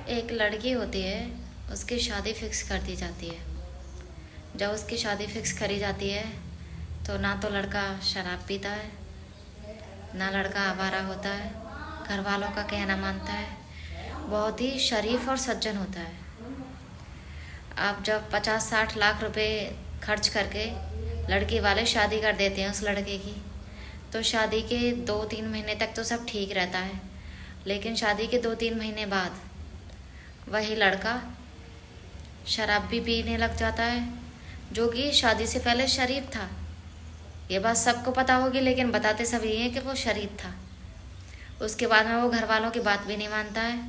एक लड़की होती है, उसकी शादी फिक्स कर दी जाती है। जब उसकी शादी फिक्स करी जाती है तो ना तो लड़का शराब पीता है, ना लड़का आवारा होता है, घर वालों का कहना मानता है, बहुत ही शरीफ और सज्जन होता है। आप जब 50-60 लाख रुपए खर्च करके लड़की वाले शादी कर देते हैं उस लड़के की, तो शादी के 2-3 महीने तक तो सब ठीक रहता है, लेकिन शादी के 2-3 महीने बाद वही लड़का शराब भी पीने लग जाता है, जो कि शादी से पहले शरीफ था। ये बात सबको पता होगी, लेकिन बताते सब ये हैं कि वो शरीफ था। उसके बाद में वो घर वालों की बात भी नहीं मानता है।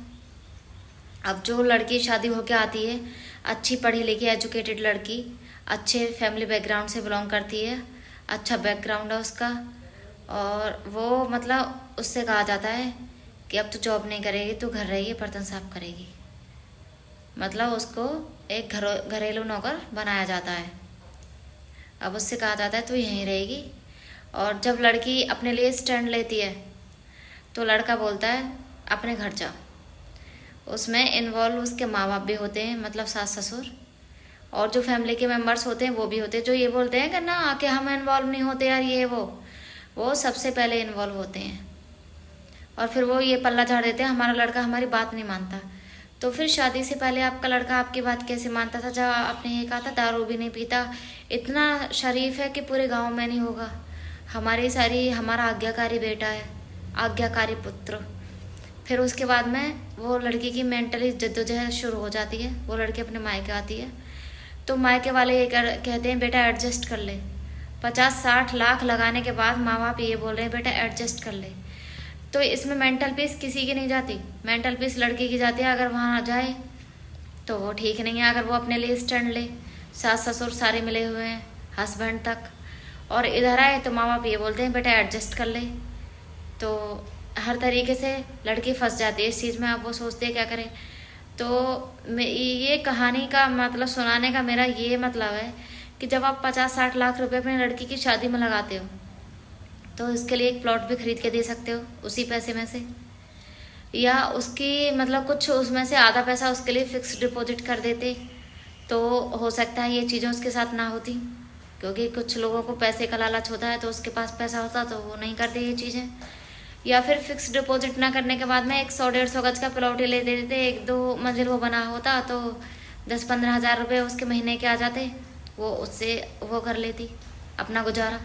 अब जो लड़की शादी होके आती है, अच्छी पढ़ी लिखी एजुकेटेड लड़की, अच्छे फैमिली बैकग्राउंड से बिलोंग करती है, अच्छा बैकग्राउंड है उसका, और वो मतलब उससे कहा जाता है कि अब तो जॉब नहीं करेगी, तो घर रहिए, बर्तन साफ करेगी। मतलब उसको एक घरेलू नौकर बनाया जाता है। अब उससे कहा जाता है तू यहीं रहेगी। और जब लड़की अपने लिए स्टैंड लेती है तो लड़का बोलता है अपने घर जा। उसमें इन्वॉल्व उसके माँ बाप भी होते हैं, मतलब सास ससुर, और जो फैमिली के मेंबर्स होते हैं वो भी होते हैं, जो ये बोलते हैं कि ना आके हम इन्वॉल्व नहीं होते यार, ये वो सबसे पहले इन्वॉल्व होते हैं। और फिर वो ये पल्ला झाड़ देते हैं हमारा लड़का हमारी बात नहीं मानता। तो फिर शादी से पहले आपका लड़का आपकी बात कैसे मानता था, जब आपने ये कहा था दारू भी नहीं पीता, इतना शरीफ है कि पूरे गांव में नहीं होगा, हमारा आज्ञाकारी बेटा है, आज्ञाकारी पुत्र। फिर उसके बाद में वो लड़की की मेंटली जद्दोजहद शुरू हो जाती है। वो लड़की अपने मायके आती है तो मायके वाले ये कहते हैं बेटा एडजस्ट कर ले। 50-60 लाख लगाने के बाद माँ बाप ये बोल रहे हैं बेटा एडजस्ट कर ले। तो इसमें मेंटल पीस किसी की नहीं जाती, मेंटल पीस लड़की की जाती है। अगर वहाँ जाए तो वो ठीक नहीं है, अगर वो अपने लिए स्टैंड ले, सास ससुर सारे मिले हुए हैं, हस्बैंड तक, और इधर आए तो माँ बाप ये बोलते हैं बेटा एडजस्ट कर ले। तो हर तरीके से लड़की फंस जाती है इस चीज़ में। अब वो सोचते हैं क्या करें। तो ये कहानी का मतलब सुनाने का मेरा ये मतलब है कि जब आप 50-60 लाख रुपए अपनी लड़की की शादी में लगाते हो तो इसके लिए एक प्लॉट भी खरीद के दे सकते हो उसी पैसे में से, या उसकी मतलब कुछ उसमें से आधा पैसा उसके लिए फिक्स डिपॉजिट कर देते तो हो सकता है ये चीज़ें उसके साथ ना होती। क्योंकि कुछ लोगों को पैसे का लालच होता है, तो उसके पास पैसा होता तो वो नहीं करते ये चीज़ें। या फिर फिक्स डिपॉजिट ना करने के बाद में 100-150 गज का प्लॉट ही ले देते, 1-2 मंजिल वो बना होता तो 10-15 हज़ार रुपये उसके महीने के आ जाते, वो उससे वो कर लेती अपना गुजारा।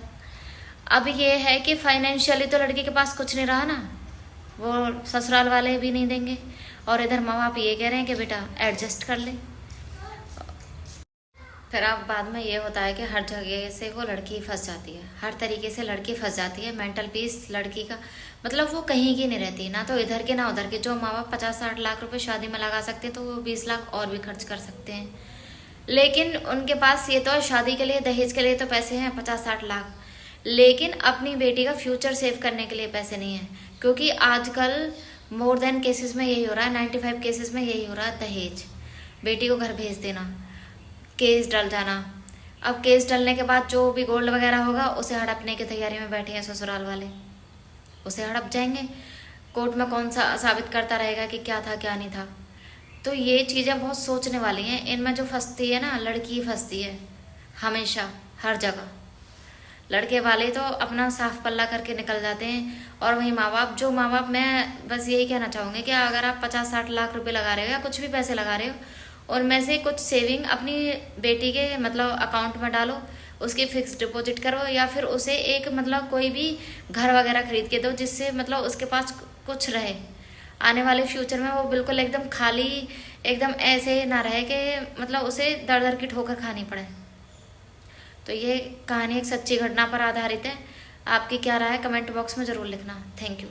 अब ये है कि फाइनेंशियली तो लड़की के पास कुछ नहीं रहा ना, वो ससुराल वाले भी नहीं देंगे, और इधर माँ बाप ये कह रहे हैं कि बेटा एडजस्ट कर ले। फिर अब बाद में ये होता है कि हर जगह से वो लड़की फंस जाती है, हर तरीके से लड़की फंस जाती है। मेंटल पीस लड़की का मतलब वो कहीं की नहीं रहती, ना तो इधर के ना उधर के। जो माँ बाप 50-60 लाख रुपए शादी में लगा सकते हैं तो वो 20 लाख और भी खर्च कर सकते हैं, लेकिन उनके पास ये तो शादी के लिए दहेज के लिए तो पैसे हैं 50-60 लाख, लेकिन अपनी बेटी का फ्यूचर सेव करने के लिए पैसे नहीं है। क्योंकि आजकल मोर देन केसेस में यही हो रहा है, 95 केसेस में यही हो रहा है, दहेज, बेटी को घर भेज देना, केस डल जाना। अब केस डलने के बाद जो भी गोल्ड वगैरह होगा उसे हड़पने की तैयारी में बैठे हैं ससुराल वाले, उसे हड़प जाएंगे। कोर्ट में कौन सा साबित करता रहेगा कि क्या था क्या नहीं था। तो ये चीज़ें बहुत सोचने वाली हैं। इनमें जो फंसती है ना, लड़की फंसती है हमेशा, हर जगह। लड़के वाले तो अपना साफ पल्ला करके निकल जाते हैं, और वही माँ बाप, मैं बस यही कहना चाहूँगी कि अगर आप 50-60 लाख रुपए लगा रहे हो या कुछ भी पैसे लगा रहे हो, उनमें से कुछ सेविंग अपनी बेटी के मतलब अकाउंट में डालो, उसकी फिक्स डिपॉजिट करो, या फिर उसे एक मतलब कोई भी घर वगैरह खरीद के दो, जिससे मतलब उसके पास कुछ रहे। आने वाले फ्यूचर में वो बिल्कुल एकदम खाली, एकदम ऐसे ना रहे कि मतलब उसे दर दर की ठोकर खानी पड़े। तो ये कहानी एक सच्ची घटना पर आधारित है। आपकी क्या राय है कमेंट बॉक्स में ज़रूर लिखना। Thank you.